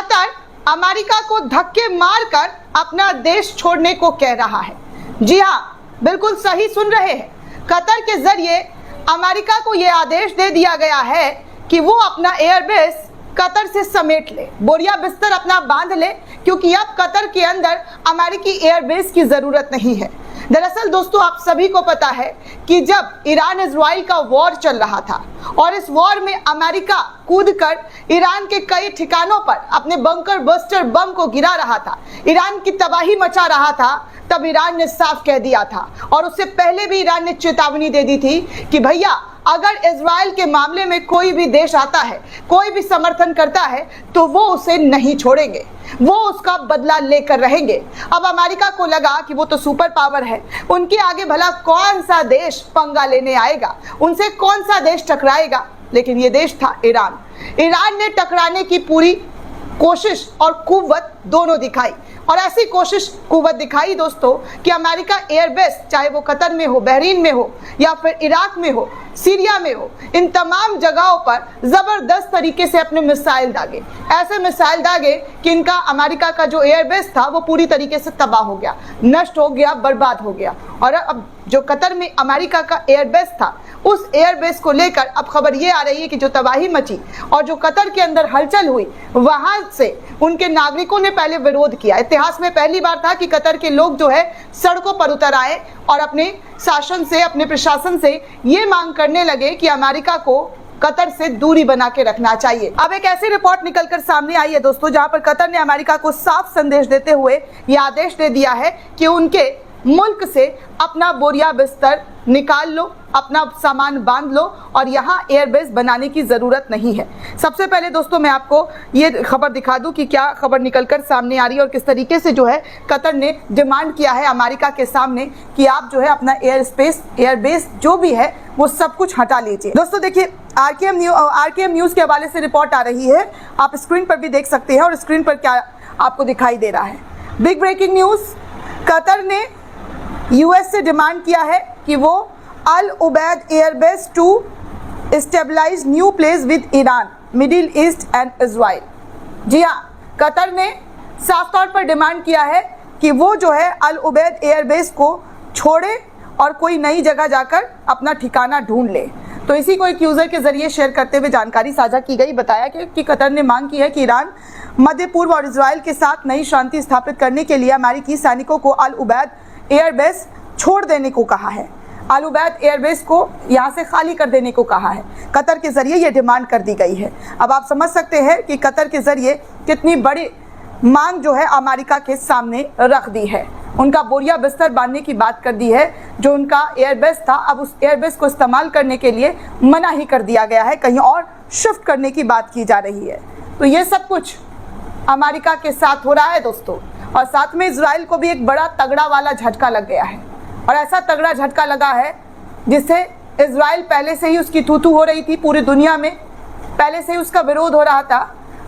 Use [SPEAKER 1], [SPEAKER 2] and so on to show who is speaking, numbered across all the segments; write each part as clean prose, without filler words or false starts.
[SPEAKER 1] Qatar America को धक्के मारकर अपना देश छोड़ने को कह रहा है। जी हाँ, बिल्कुल सही सुन रहे हैं। कतर के जरिए अमेरिका को यह आदेश दे दिया गया है कि वो अपना एयरबेस कतर से समेट ले, बोरिया बिस्तर अपना बांध ले, क्योंकि अब कतर के अंदर अमेरिकी एयरबेस की जरूरत नहीं है। दरअसल दोस्तों, आप सभी को पता है कि जब ईरान इजराइल का वॉर चल रहा था और इस वॉर में अमेरिका कूदकर ईरान के कई ठिकानों पर अपने बंकर बस्टर बम को गिरा रहा था, ईरान की तबाही मचा रहा था, तब ईरान ने साफ कह दिया था और उससे पहले भी ईरान ने चेतावनी दे दी थी कि भैया अगर इजराइल के मामले में कोई भी देश आता है, कोई भी समर्थन करता है, तो वो उसे नहीं छोड़ेंगे, वो उसका बदला लेकर रहेंगे। अब अमेरिका को लगा कि वो तो सुपर पावर है, उनके आगे भला कौन सा देश पंगा लेने आएगा, उनसे कौन सा देश टकराएगा। लेकिन ये देश था ईरान। ईरान ने टकराने की पूरी कोशिश और कुव्वत दोनों दिखाई, और ऐसी कोशिश कुव्वत दिखाई दोस्तों कि अमेरिका एयरबेस, चाहे वो कतर में हो, बहरीन में हो, या फिर इराक में हो, सीरिया में हो, इन तमाम जगहों पर जबरदस्त तरीके से अपने मिसाइल दागे, ऐसे मिसाइल दागे कि इनका अमेरिका का जो एयरबेस था वो पूरी तरीके से तबाह हो गया, नष्ट हो गया, बर्बाद हो गया। और अब जो कतर में अमेरिका का एयरबेस था, उस एयरबेस को लेकर अब खबर ये आ रही है कि जो तबाही मची और जो कतर के अंदर हलचल हुई, वहां से उनके नागरिकों ने पहले विरोध किया। इतिहास में पहली बार था कि कतर के लोग जो है सड़कों पर उतर आए और अपने शासन से, अपने प्रशासन से ये मांग करने लगे कि अमेरिका को कतर से दूरी बना के रखना चाहिए। अब एक ऐसी रिपोर्ट निकलकर सामने आई है दोस्तों, जहां पर कतर ने अमेरिका को साफ संदेश देते हुए ये आदेश दे दिया है कि उनके मुल्क से अपना बोरिया बिस्तर निकाल लो, अपना सामान बांध लो और यहाँ एयरबेस बनाने की ज़रूरत नहीं है। सबसे पहले दोस्तों मैं आपको ये खबर दिखा दूं कि क्या खबर निकलकर सामने आ रही है और किस तरीके से जो है कतर ने डिमांड किया है अमेरिका के सामने कि आप जो है अपना एयरबेस जो भी है वो सब कुछ हटा लीजिए। दोस्तों देखिए, आरकेएम न्यूज़ के हवाले से रिपोर्ट आ रही है, आप स्क्रीन पर भी देख सकते हैं और स्क्रीन पर क्या आपको दिखाई दे रहा है। बिग ब्रेकिंग न्यूज़, कतर ने यूएस से डिमांड किया है कि वो Al Udeid airbase to stabilize new place with Iran, middle east and Israel. जी हाँ, कतर ने साफ तौर पर डिमांड किया है कि वो जो है अल उबैद एयरबेस को छोड़े और कोई नई जगह जाकर अपना ठिकाना ढूंढ ले। तो इसी को एक यूज़र के जरिए शेयर करते हुए जानकारी साझा की गई। बताया कि कतर ने मांग की है कि ईरान, मध्य पूर्व और इजराइल के साथ नई शांति स्थापित करने के लिए अमेरिकी सैनिकों को अल उबैद एयरबेस छोड़ देने को कहा है, अल उबैद एयरबेस को यहाँ से खाली कर देने को कहा है। कतर के जरिए ये डिमांड कर दी गई है। अब आप समझ सकते हैं कि कतर के जरिए कितनी बड़ी मांग जो है अमेरिका के सामने रख दी है। उनका बोरिया बिस्तर बांधने की बात कर दी है। जो उनका एयरबेस था, अब उस एयरबेस को इस्तेमाल करने के लिए मना ही कर दिया गया है, कहीं और शिफ्ट करने की बात की जा रही है। तो ये सब कुछ अमेरिका के साथ हो रहा है दोस्तों, और साथ में इजराइल को भी एक बड़ा तगड़ा वाला झटका लग गया है। और ऐसा तगड़ा झटका लगा है जिससे इजराइल, पहले से ही उसकी थू-थू हो रही थी पूरी दुनिया में, पहले से ही उसका विरोध हो रहा था।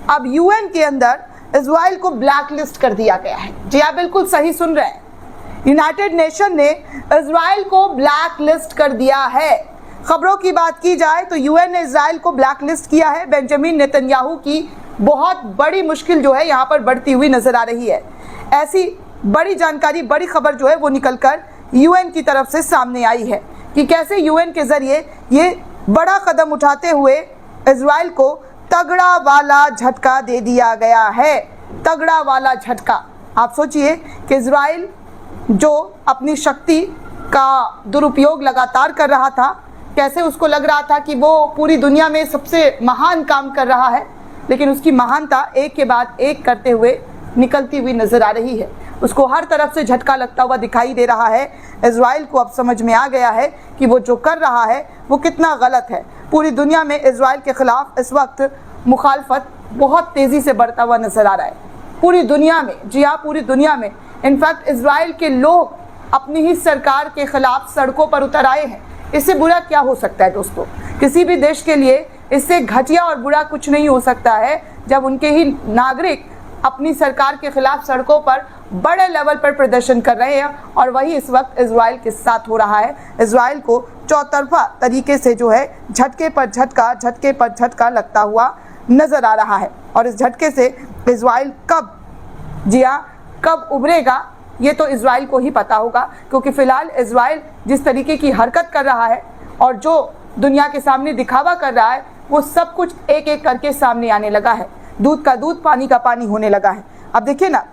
[SPEAKER 1] अब यूएन के अंदर इजराइल को ब्लैक लिस्ट कर दिया गया है। जी आप बिल्कुल सही सुन रहे हैं, यूनाइटेड नेशन ने इजराइल को ब्लैक लिस्ट कर दिया है। खबरों की बात की जाए तो यूएन ने इजराइल को ब्लैक लिस्ट किया है। बेंजामिन नेतन्याहू की बहुत बड़ी मुश्किल जो है यहाँ पर बढ़ती हुई नजर आ रही है। ऐसी बड़ी जानकारी, बड़ी खबर जो है वो निकलकर यूएन की तरफ से सामने आई है कि कैसे यूएन के जरिए ये बड़ा कदम उठाते हुए इजराइल को तगड़ा वाला झटका दे दिया गया है। तगड़ा वाला झटका। आप सोचिए कि इजराइल जो अपनी शक्ति का दुरुपयोग लगातार कर रहा था, कैसे उसको लग रहा था कि वो पूरी दुनिया में सबसे महान काम कर रहा है, लेकिन उसकी महानता एक के बाद एक करते हुए निकलती हुई नजर आ रही है। उसको हर तरफ से झटका लगता हुआ दिखाई दे रहा है। इजराइल को अब समझ में आ गया है कि वो जो कर रहा है वो कितना गलत है। पूरी दुनिया में इजराइल के खिलाफ इस वक्त मुखालफत बहुत तेज़ी से बढ़ता हुआ नजर आ रहा है, पूरी दुनिया में। जी हाँ, पूरी दुनिया में। इनफैक्ट इजराइल के लोग अपनी ही सरकार के खिलाफ सड़कों पर उतर आए हैं। इससे बुरा क्या हो सकता है दोस्तों? किसी भी देश के लिए इससे घटिया और बुरा कुछ नहीं हो सकता है जब उनके ही नागरिक अपनी सरकार के खिलाफ सड़कों पर बड़े लेवल पर प्रदर्शन कर रहे हैं। और वही इस वक्त इजराइल के साथ हो रहा है। इजराइल को चौतरफा तरीके से जो है झटके पर झटका लगता हुआ नजर आ रहा है। और इस झटके से इजराइल कब, जी हाँ, कब उभरेगा ये तो इजराइल को ही पता होगा, क्योंकि फिलहाल इजराइल जिस तरीके की हरकत कर रहा है और जो दुनिया के सामने दिखावा कर रहा है वो सब कुछ एक एक करके सामने आने लगा है। दूध का दूध, पानी का पानी होने लगा है। अब देखिए ना,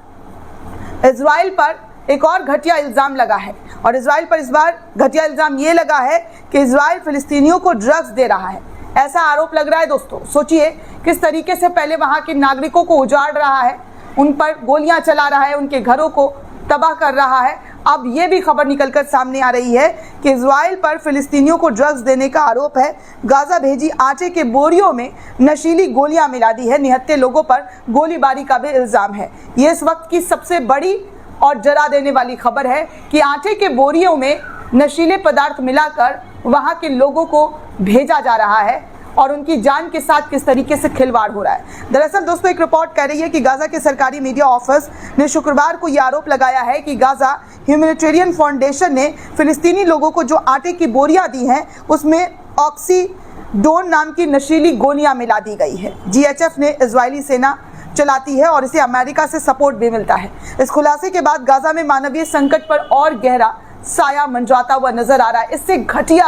[SPEAKER 1] इजराइल पर एक और घटिया इल्ज़ाम लगा है, और इजराइल पर इस बार घटिया इल्ज़ाम ये लगा है कि इजराइल फिलिस्तीनियों को ड्रग्स दे रहा है, ऐसा आरोप लग रहा है। दोस्तों सोचिए किस तरीके से पहले वहाँ के नागरिकों को उजाड़ रहा है, उन पर गोलियां चला रहा है, उनके घरों को तबाह कर रहा है। अब ये भी खबर निकलकर सामने आ रही है कि इजराइल पर फिलिस्तीनियों को ड्रग्स देने का आरोप है। गाजा भेजी आटे के बोरियों में नशीली गोलियां मिला दी है, निहत्थे लोगों पर गोलीबारी का भी इल्ज़ाम है। ये इस वक्त की सबसे बड़ी और जला देने वाली खबर है कि आटे के बोरियों में नशीले पदार्थ मिलाकर वहाँ के लोगों को भेजा जा रहा है और उनकी जान के साथ किस तरीके से खिलवाड़ हो रहा है। दरअसल दोस्तों एक रिपोर्ट कह रही है कि गाजा के सरकारी मीडिया ऑफिस ने शुक्रवार को यह आरोप लगाया है कि गाजा ह्यूमैनिटेरियन फाउंडेशन ने फिलिस्तीनी लोगों को जो आटे की बोरियां दी हैं उसमें ऑक्सीडोन नाम की नशीली गोलियां मिला दी गई है। जीएचएफ ने इजरायली सेना चलाती है और इसे अमेरिका से सपोर्ट भी मिलता है। इस खुलासे के बाद गाजा में मानवीय संकट पर और गहरा साया मंडराता हुआ नजर आ रहा है। इससे घटिया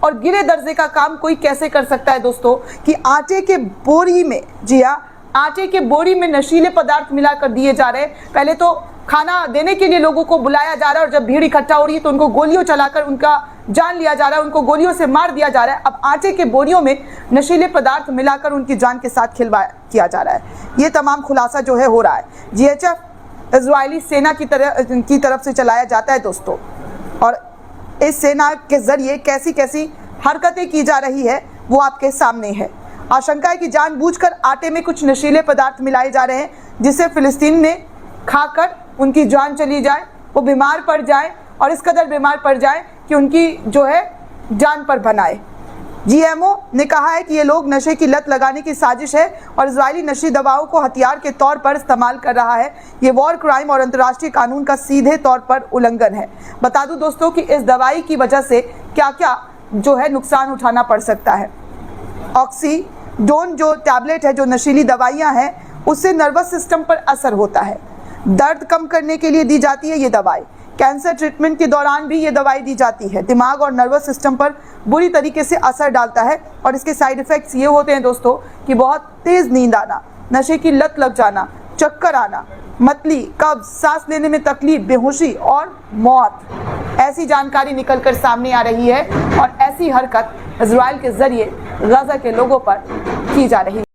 [SPEAKER 1] और गिरे दर्जे का काम कोई कैसे कर सकता है दोस्तों कि आटे के बोरी में, जी हाँ, आटे के बोरी में नशीले पदार्थ मिलाकर दिए जा रहे हैं। पहले तो खाना देने के लिए लोगों को बुलाया जा रहा है और जब भीड़ इकट्ठा हो रही है तो उनको गोलियों चलाकर उनका जान लिया जा रहा है, उनको गोलियों से मार दिया जा रहा है। अब आटे के बोरियों में नशीले पदार्थ मिलाकर उनकी जान के साथ खिलवाड़ किया जा रहा है। ये तमाम खुलासा जो है हो रहा है। जीएचएफ इजरायली सेना की तरफ से चलाया जाता है दोस्तों, और इस सेना के जरिए कैसी कैसी हरकतें की जा रही है वो आपके सामने है। आशंका है कि जानबूझकर आटे में कुछ नशीले पदार्थ मिलाए जा रहे हैं जिससे फिलिस्तीन ने खाकर उनकी जान चली जाए, वो बीमार पड़ जाए और इस कदर बीमार पड़ जाए कि उनकी जो है जान पर बनाए। जीएमओ ने कहा है कि ये लोग नशे की लत लगाने की साजिश है और इजरायली नशी दवाओं को हथियार के तौर पर इस्तेमाल कर रहा है। ये वॉर क्राइम और अंतर्राष्ट्रीय कानून का सीधे तौर पर उल्लंघन है। बता दूं दोस्तों कि इस दवाई की वजह से क्या क्या जो है नुकसान उठाना पड़ सकता है। ऑक्सीडोन जो टैबलेट है, जो नशीली दवाइयाँ हैं, उससे नर्वस सिस्टम पर असर होता है। दर्द कम करने के लिए दी जाती है ये दवाई। कैंसर ट्रीटमेंट के दौरान भी ये दवाई दी जाती है। दिमाग और नर्वस सिस्टम पर बुरी तरीके से असर डालता है और इसके साइड इफ़ेक्ट्स ये होते हैं दोस्तों कि बहुत तेज़ नींद आना, नशे की लत लग जाना, चक्कर आना, मतली, कब्ज, सांस लेने में तकलीफ, बेहोशी और मौत। ऐसी जानकारी निकलकर सामने आ रही है और ऐसी हरकत इजराइल के जरिए गाजा के लोगों पर की जा रही है।